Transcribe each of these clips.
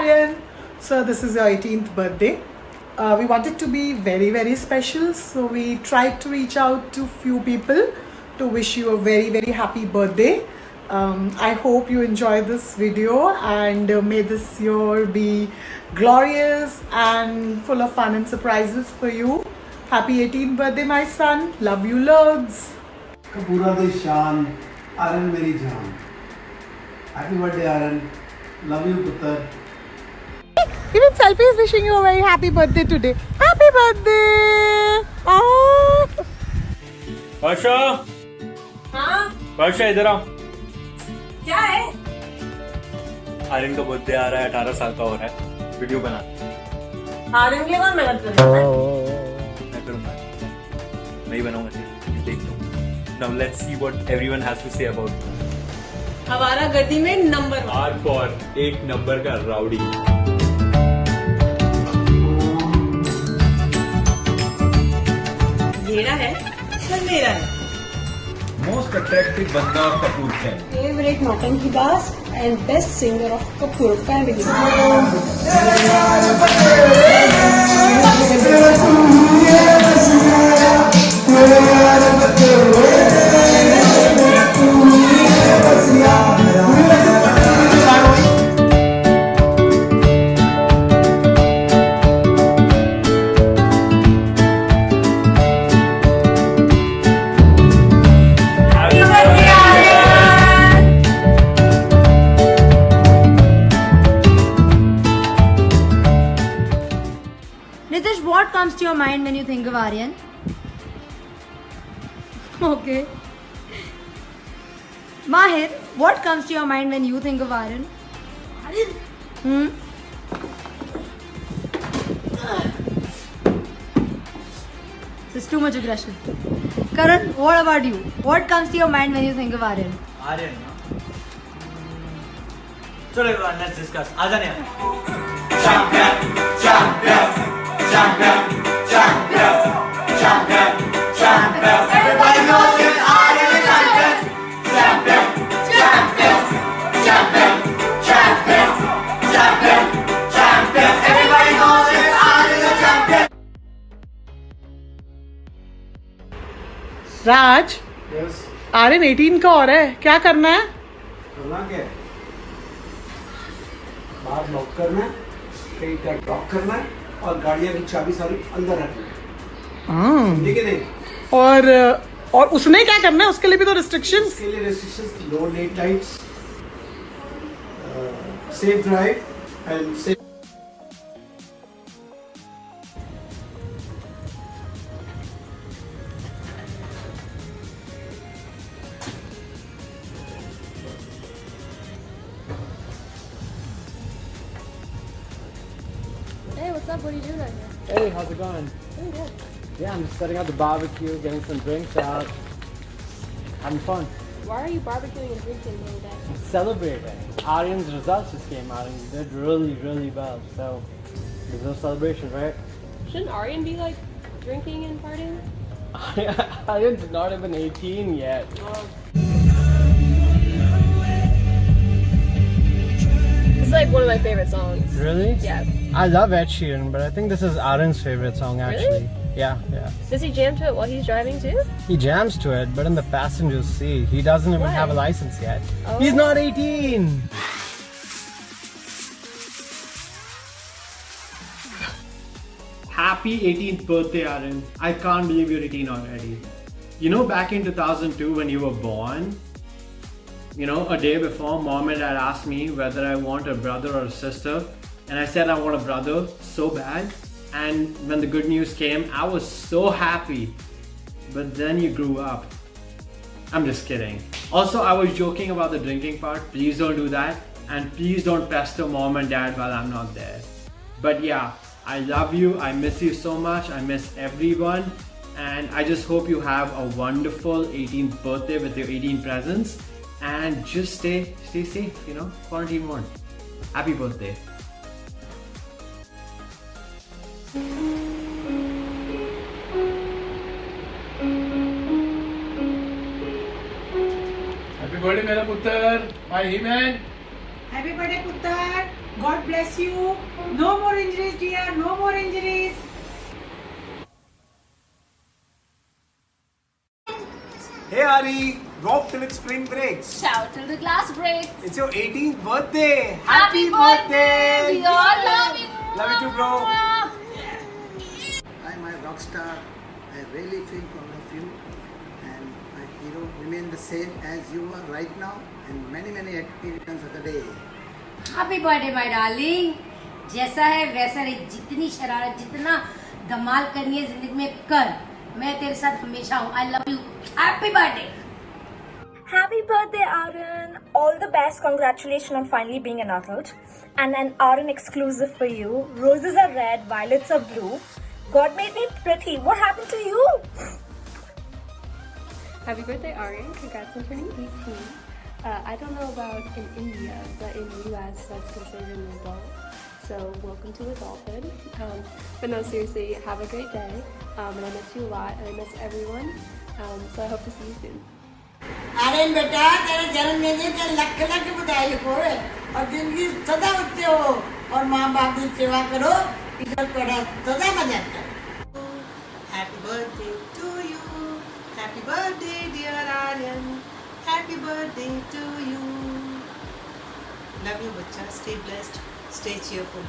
Aryan. So this is your 18th birthday. We wanted to be very, very special. So we tried to reach out to few people to wish you a very, very happy birthday. I hope you enjoy this video and may this year be glorious and full of fun and surprises for you. Happy 18th birthday, my son. Love you loads. पूरा दे शान आरन मेरी जान happy birthday आरन love you पुत्र Even Selfie is wishing you a very happy birthday today. Happy birthday! Oh. वर्षा हाँ वर्षा इधर आओ। क्या है? आर्यन का बर्थडे आ रहा है, 18 साल का हो रहा है, वीडियो बना। आर्यन के लिए कौन मेहनत कर रहा है? मैं करूँगा, मैं ही बनाऊंगा, देख लो। Now let's see what everyone has to say about it. हमारा गर्दी में नंबर 1 R for एक नंबर का राउडी। मेरा है सर मेरा है Most attractive बंदा कपूर फैन। फेवरेट नौटंकी बाज and best singer of Kapoor family Nitish, what comes to your mind when you think of Aryan? Okay. Mahir, what comes to your mind when you think of Aryan? Aryan? This is too much aggression. Karan, what about you? What comes to your mind when you think of Aryan? Aryan, no? चलो everyone, let's discuss. आ जाने यार. Everybody knows it. Aryan is champion. Everybody knows it. Aryan is champion. Raj, yes Aryan 18 का हो रहा है, क्या करना है? करना क्या है बाहर लॉक करना है कहीं का लॉक करना है और गाड़ियां की चाबी सारी अंदर रखनी है ठीक है नहीं और उसने क्या करना है? उसके लिए भी तो रिस्ट्रिक्शंस। इसके लिए रेस्ट्रिक्शंस लो let lights safe drive and safe Hey, what's up? What are you doing out here? Hey, how's it going? Doing good. Yeah, I'm just setting up the barbecue, getting some drinks out, having fun. Why are you barbecuing and drinking the other day? Celebrating. Aryan's results just came out and he did really, really well. So, there's no celebration, right? Shouldn't Aryan be like drinking and partying? Aryan's not even 18 yet. It's like one of my favorite songs. Really? Yeah. I love Ed Sheeran, but I think this is Aryan's favorite song actually. Really? Yeah, yeah. Does he jam to it while he's driving too? He jams to it, but in the passenger seat, he doesn't even Why? have a license yet. Oh. He's not 18! Happy 18th birthday, Aryan. I can't believe you're 18 already. You know, back in 2002 when you were born, you know, a day before, mom and dad asked me whether I want a brother or a sister. And I said I want a brother so bad. And when the good news came, I was so happy. But then you grew up. I'm just kidding. Also, I was joking about the drinking part. Please don't do that. And please don't pester mom and dad while I'm not there. But yeah, I love you. I miss you so much. I miss everyone. And I just hope you have a wonderful 18th birthday with your 18 presents. And just stay safe, you know, quarantine one. Happy birthday. Happy birthday, मेरा पुत्र, my he-man. Happy birthday पुत्र God bless you. No more injuries, dear. No more injuries. Hey Ari, rock till its spring breaks. Shout till the glass breaks. It's your 18th birthday. Happy birthday. We all love you. Love you too, bro. I'm my rock star. I really feel proud of you, and my hero remain the same as you are right now, and many happy returns of the day. Happy birthday my darling. जैसा है वैसा रहे. जितनी शरारत, जितना धमाल करनी है जिंदगी में कर. मैं तेरे साथ हमेशा हूँ. I love you. Happy birthday. Happy birthday, Aryan! All the best. Congratulations on finally being an adult. And an Aryan exclusive for you. Roses are red, violets are blue. God made me pretty. What happened to you? Happy birthday, Aryan. Congrats on turning 18. I don't know about in India, but in US, that's considered an adult. So, welcome to adulthood. But no, seriously, have a great day. And I miss you a lot, and I miss everyone. So, I hope to see you soon. Aryan बेटा, तेरा जन्मदिन है, तेरे लख लख बधाई हो और जिंदगी सदा बच्चे हो और माँ बाप की सेवा करो. इधर पढ़ा सदा मजा करो. Happy birthday to you. Happy birthday, dear Aryan. Happy birthday to you. Love you, bacha. Stay blessed. Stay cheerful.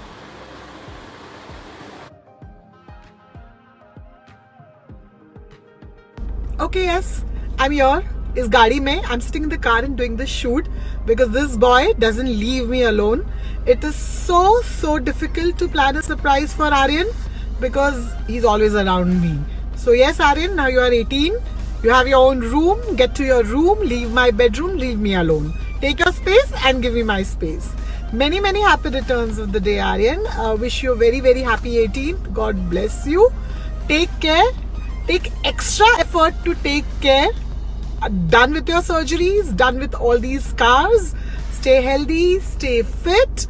Okay, yes, I'm here. इस गाड़ी में I'm sitting in the car and doing this shoot because this boy doesn't leave me alone. It is so difficult to plan a surprise for Aryan because he's always around me. So yes, Aryan, now you are 18. You have your own room. Get to your room. Leave my bedroom. Leave me alone. Take your space and give me my space. Many happy returns of the day, Aryan. Wish you a very happy 18th. God bless you. Take care. Take extra effort to take care. Done with your surgeries, done with all these scars. Stay healthy, stay fit.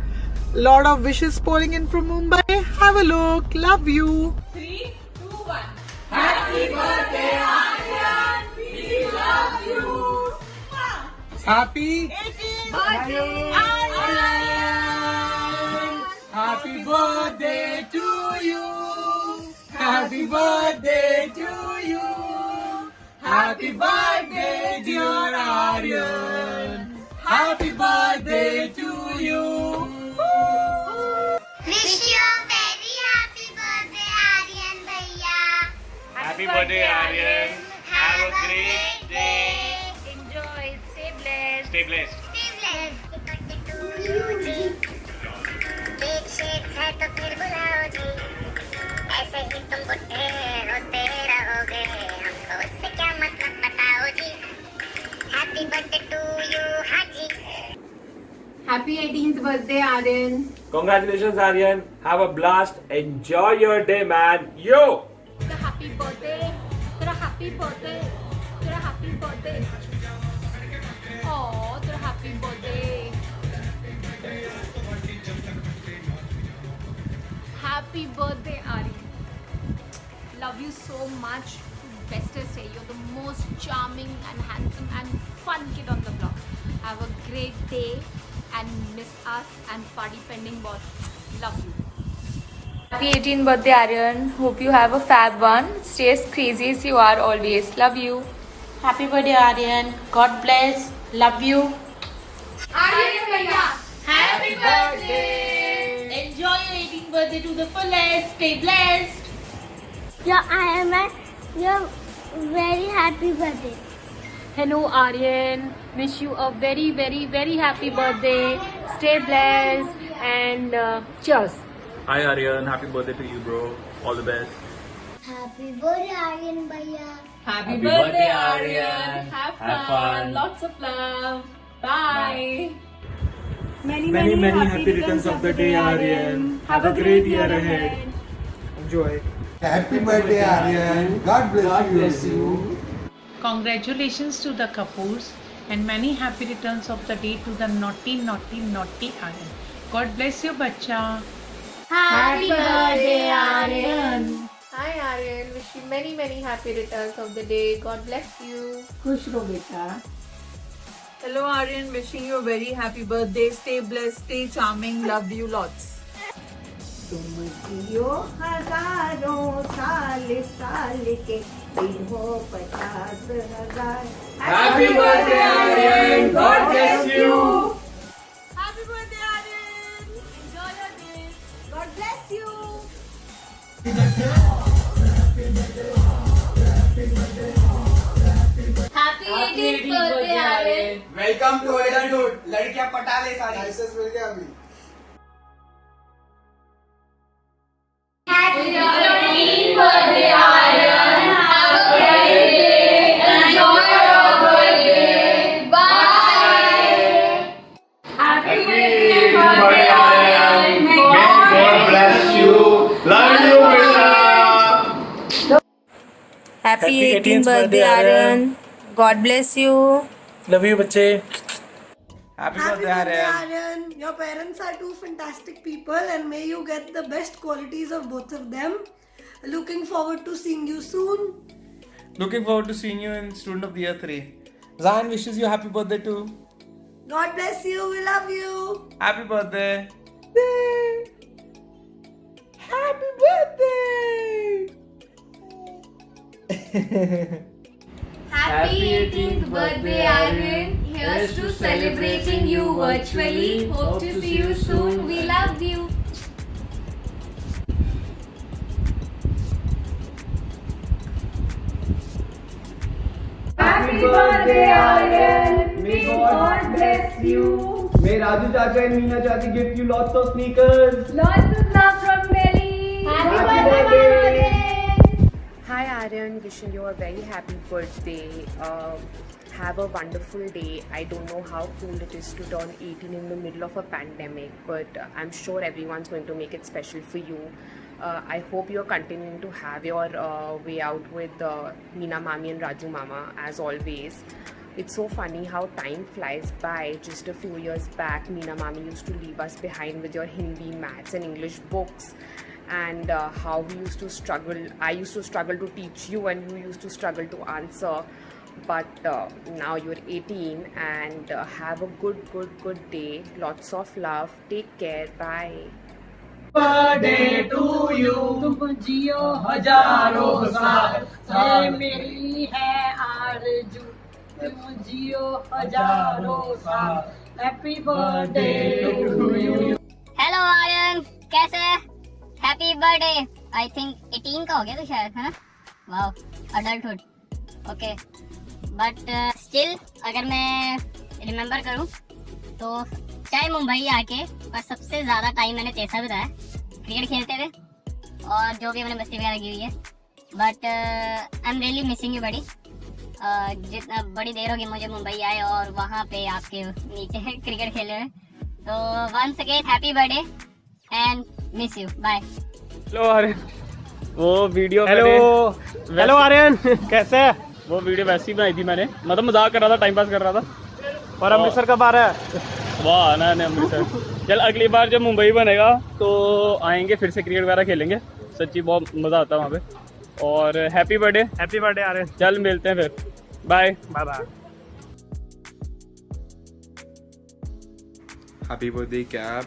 Lot of wishes pouring in from Mumbai. Have a look. Love you. 3, 2, 1. Happy birthday, Aryan. We love you. Happy Birthday, Aryan. Happy birthday to you. Happy birthday to you. Happy birthday, dear Aryan. Happy birthday to you. Wish you a very happy birthday, Aryan bhaiya. Happy birthday, Aryan. Have a great day. Enjoy. Stay blessed. Stay blessed. Stay blessed. Happy birthday to you जी. एक शेर है तो फिर बुलाओ जी. ऐसे ही तुम बुढ़े रोते रहोगे. हमको उससे क्या मतलब बताओ जी. Happy birthday to you, Haji. Happy 18th birthday, Aryan. Congratulations, Aryan. Have a blast. Enjoy your day, man. Yo! Happy birthday. Tera happy birthday. Tera happy birthday. Oh, tera happy birthday. Happy birthday, Ari. Love you so much. Bestest day. You're the most charming and handsome and fun kid on the block. Have a great day and miss us and party pending boss. Love you. Happy 18th birthday, Aryan. Hope you have a fab one. Stay as crazy as you are always. Love you. Happy birthday, Aryan. God bless. Love you. Aryan bhaiya, happy birthday. Enjoy your 18th birthday to the fullest. Stay blessed. Yeah, I am your very happy birthday. Hello, Aryan. Wish you a very happy birthday. Stay blessed and cheers. Hi, Aryan. Happy birthday to you, bro. All the best. Happy birthday, Aryan bhaiya. Happy birthday, Aryan. Have fun. Lots of love. Bye. Many happy returns of the day, Aryan. Have a great year ahead. Enjoy. Happy birthday, Aryan. God bless you. Congratulations to the Kapoors and many happy returns of the day to the naughty Aryan. God bless you, bacha. Happy birthday, Aryan. Hi, Aryan. Wish you many happy returns of the day. God bless you. खुश रहो बेटा. Hello Aryan, wishing you a very happy birthday. Stay blessed, stay charming. Love you lots. तुम जियो हजारों साल साल के दिन हो 50,000. Happy birthday, Aryan. God bless you. Happy birthday Aryan. Enjoy your day. God bless you. Happy 18th birthday Aryan. Welcome to adulthood. लड़कियां पटा ले सारी. लाइसेंस मिल गया अभी. Happy 18th birthday, Aryan. Have a great day. Enjoy your birthday. Bye. Happy 18th birthday, Aryan. May God bless you. Love you, beta. Happy 18th birthday Aryan. God bless you. Love you, बच्चे. Happy birthday, Aryan. Aryan. Your parents are two fantastic people and may you get the best qualities of both of them. Looking forward to seeing you soon. Looking forward to seeing you in Student of the Year 3. Zahan wishes you happy birthday too. God bless you. We love you. Happy birthday. Happy birthday. Happy 18th birthday, Aryan. Here's to celebrating you virtually. Hope to see you soon. We love you. Happy birthday Aryan. May God bless you. May Raju Chacha and Meena Chachi gift you lots of sneakers. Lots of love from Delhi. Happy birthday. Hi Aryan, wishing you a very happy birthday. Have a wonderful day. I don't know how cool it is to turn 18 in the middle of a pandemic, but I'm sure everyone's going to make it special for you. I hope you're continuing to have your way out with Meena Mami and Raju Mama as always. It's so funny how time flies by. Just a few years back, Meena Mami used to leave us behind with your Hindi, maths and English books. And how we used to struggle. I used to struggle to teach you and you used to struggle to answer. But now you're 18 and have a good day. Lots of love. Take care. Bye. Birthday to you. तुम जियो हजारों साल. है मेरी है आरज़ू. तुम जियो हजारों साल. Happy birthday to you. Hello Aryan, कैसे है? Happy birthday. आई थिंक 18 का हो गया तो शायद, है ना? Wow, adulthood. Okay, but still अगर मैं रिमेम्बर करूं तो चाहे मुंबई आके और सबसे ज़्यादा टाइम मैंने कैसा बिताया क्रिकेट खेलते हुए और जो भी मैंने मस्ती वगैरह की हुई है. But I am really missing you बड़ी. जितना बड़ी देर होगी मुझे मुंबई आए और वहाँ पे आपके नीचे क्रिकेट खेले हुए. तो once again happy birthday and miss you. Bye. Hello Aryan. वो वीडियो हेलो आर्यन, कैसे है? वो वीडियो वैसे ही बनाई थी मैंने, मतलब मजाक कर रहा था, टाइम पास कर रहा था. और अमृतसर कब आ रहा है? वाह आना है अमृतसर. चल अगली बार जब मुंबई बनेगा तो आएंगे, फिर से क्रिकेट वगैरह खेलेंगे. सच्ची बहुत मज़ा आता है वहाँ पे. और हैप्पी बर्थडे आर्यन. चल मिलते हैं फिर. Bye bye. Happy birthday Cap.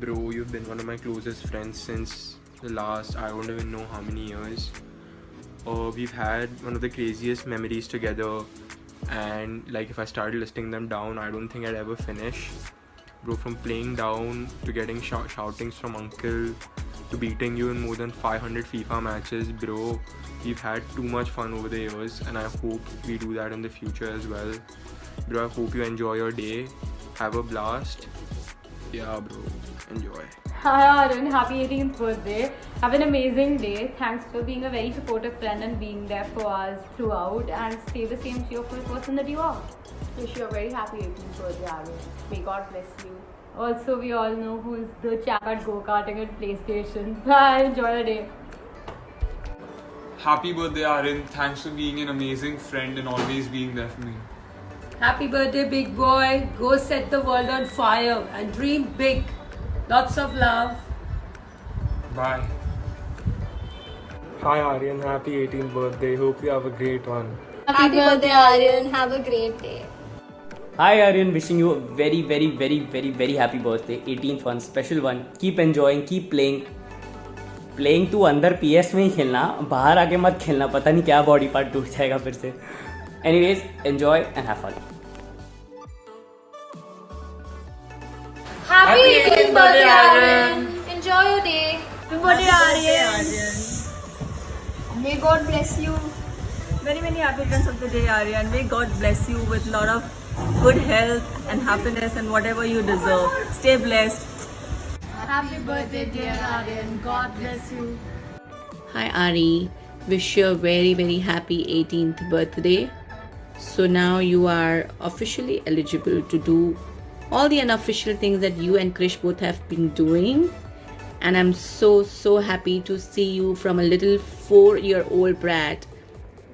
Bro, you've been one of my closest friends since the last, I don't even know how many years. We've had one of the craziest memories together, and like if I started listing them down, I don't think I'd ever finish. Bro, from playing down to getting shoutings from uncle to beating you in more than 500 FIFA matches, bro, we've had too much fun over the years, and I hope we do that in the future as well. Bro, I hope you enjoy your day. Have a blast. Yeah, bro, enjoy. Hi Arun, happy 18th birthday. Have an amazing day. Thanks for being a very supportive friend and being there for us throughout, and stay the same cheerful person that you are. Wish you a very happy 18th birthday, Arun. May God bless you. Also, we all know who is the chap at go-karting at PlayStation. Bye, enjoy the day. Happy birthday Arun, thanks for being an amazing friend and always being there for me. Happy birthday, big boy. Go set the world on fire and dream big. Lots of love. Bye. Hi Aryan, happy 18th birthday. Hope you have a great one. Happy birthday Aryan, have a great day. Hi Aryan, wishing you a very happy birthday. 18th one, special one. Keep enjoying, keep playing. Playing तू अंदर PS में ही खेलना, बाहर आके मत खेलना, पता नहीं क्या बॉडी पार्ट टूट जाएगा फिर से. Anyways, enjoy and have fun. Happy 18th birthday, Aryan. Enjoy your day. Happy birthday, Aryan. May God bless you. Many happy returns of the day, Aryan. May God bless you with a lot of good health and happiness and whatever you deserve. Stay blessed. Happy birthday, dear Aryan. God bless you. Hi Ari, wish you a very happy 18th birthday. So now you are officially eligible to do all the unofficial things that you and Krish both have been doing. And I'm so happy to see you from a little 4-year-old brat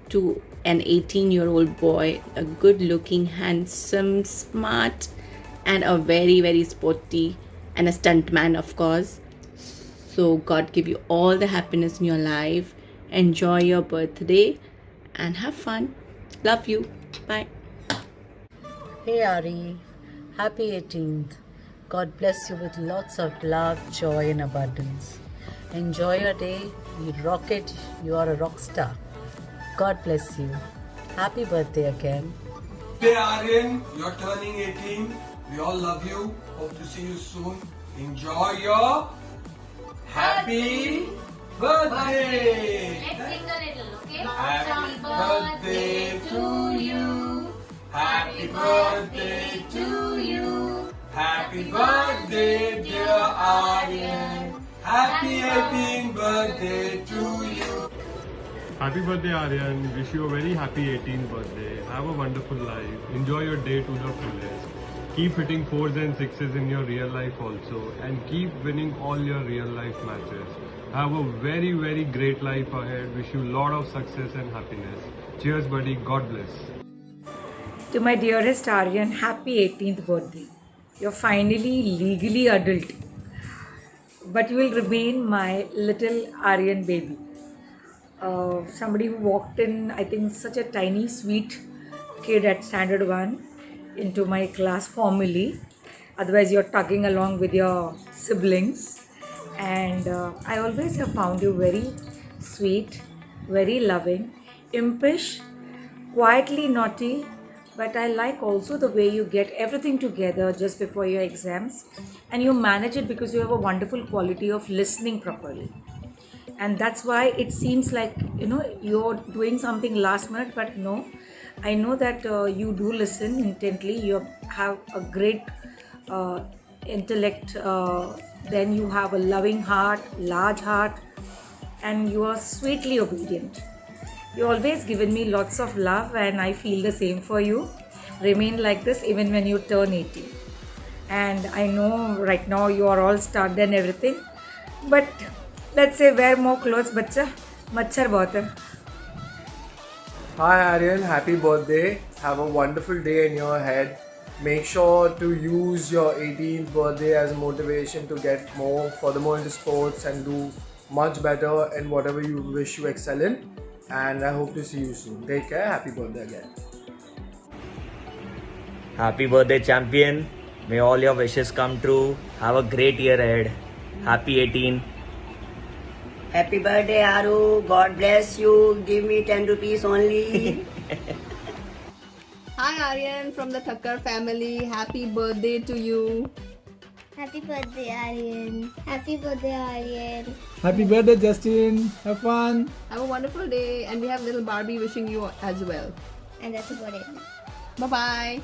to an 18-year-old boy, a good looking, handsome, smart and a very sporty and a stunt man, of course. So God give you all the happiness in your life. Enjoy your birthday and have fun. Love you. Bye. Hey Ari, happy 18th. God bless you with lots of love, joy and abundance. Enjoy your day. You rock it. You are a rock star. God bless you. Happy birthday again. Hey Aryan, you're turning 18. We all love you. Hope to see you soon. Enjoy your happy birthday. Let's sing a little, okay? Happy birthday to you. Happy birthday to you. Happy birthday, dear Aryan. Happy 18th birthday to you. Happy birthday Aryan, wish you a very happy 18th birthday. Have a wonderful life. Enjoy your day to the fullest. Keep hitting 4s and 6s in your real life also, and keep winning all your real life matches. Have a very great life ahead. Wish you a lot of success and happiness. Cheers buddy, God bless. To my dearest Aryan, happy 18th birthday. You're finally legally adult, but you will remain my little Aryan baby. Somebody who walked in, I think, such a tiny sweet kid at standard 1 into my class formally. Otherwise you're tugging along with your siblings, and I always have found you very sweet, very loving, impish, quietly naughty, but I like also the way you get everything together just before your exams, and you manage it because you have a wonderful quality of listening properly. And that's why it seems like, you know, you're doing something last minute, but no, I know that you do listen intently. You have a great intellect, then you have a loving heart, large heart, and you are sweetly obedient. You always given me lots of love, and I feel the same for you. Remain like this even when you turn 18. And I know right now you are all stunned and everything, but let's say wear more clothes, bachcha. Machhar bahut hai. Hi Aryan, happy birthday. Have a wonderful day in your head. Make sure to use your 18th birthday as motivation to get more, furthermore into sports and do much better in whatever you wish you excel in. And I hope to see you soon. Take care. Happy birthday again. Happy birthday champion. May all your wishes come true. Have a great year ahead. Happy 18. Happy birthday, Aru. God bless you. Give me 10 rupees only. Hi, Aryan from the Thakkar family. Happy birthday to you. Happy birthday, Aryan. Happy birthday, Aryan. Happy birthday, Justin. Have fun. Have a wonderful day. And we have little Barbie wishing you as well. And that's about it. Bye-bye.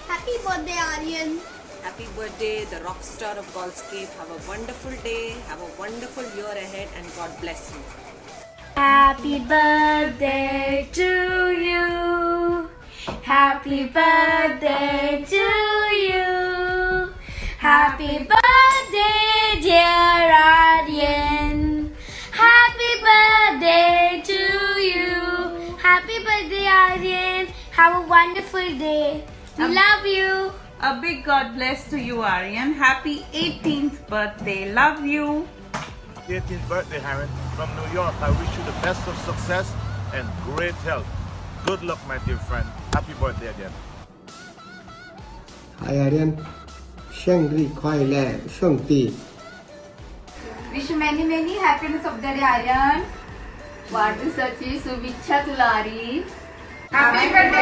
Happy birthday, Aryan. Happy birthday, the rock star of Goldscape. Have a wonderful day. Have a wonderful year ahead, and God bless you. Happy birthday to you. Happy birthday to you. Happy birthday, dear Aryan. Happy birthday to you. Happy birthday, Aryan. Have a wonderful day. We love you. A big God bless to you, Aryan. Happy 18th birthday. Love you. 18th birthday, Aryan. From New York, I wish you the best of success and great health. Good luck, my dear friend. Happy birthday again. Hi Aryan, 生日快乐，兄弟。 Wish you many many happiness of the day, Aryan. वाढदिवसाची शुभेच्छा तुला आरी. Happy birthday